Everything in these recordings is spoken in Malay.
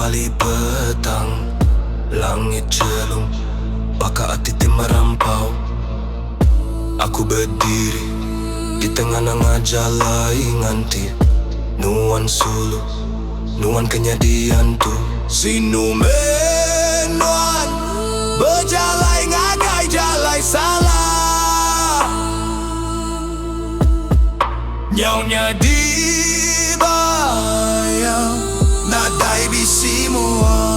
wali petang, langit celung, baka hati tim merampau. Aku berdiri di tengah-tengah jalai nganti nuan sulu, nuan kenyadian tu. Sinumen nuan berjalai ngagai jalai salah, nyaunya di bayang nadai bisi mua.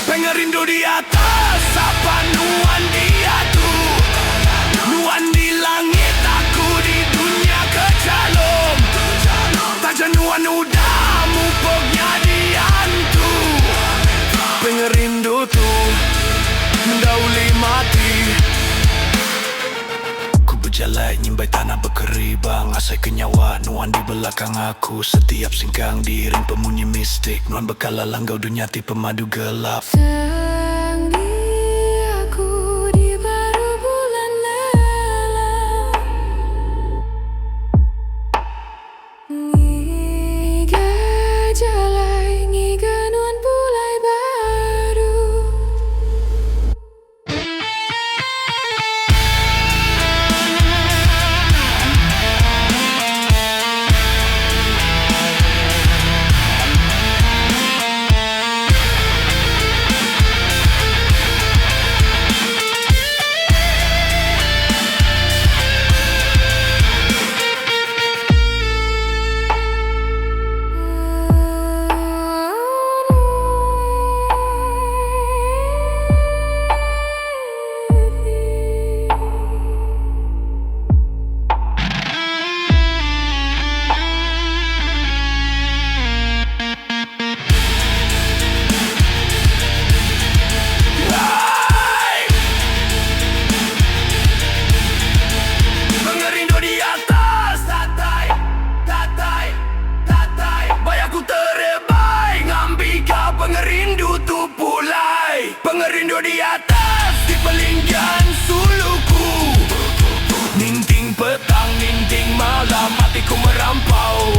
Pengerindu di atas, apa nuan dia tu? Nuan di langit, aku di dunia kecalum. Tajan nuan udah mupoknya diantu. Pengerindu tu mendauli mati. Ku berjalan nyimbai tanah berkeribang, asai kenyawa nuan di belakang aku. Setiap singkang diiring pemunyi mistik, nuan bekala langgau dunia ti pemadu gelap. Pengerindu di atas, di pelinggan suluku. Ninting petang, ninting malam, hatiku merampau.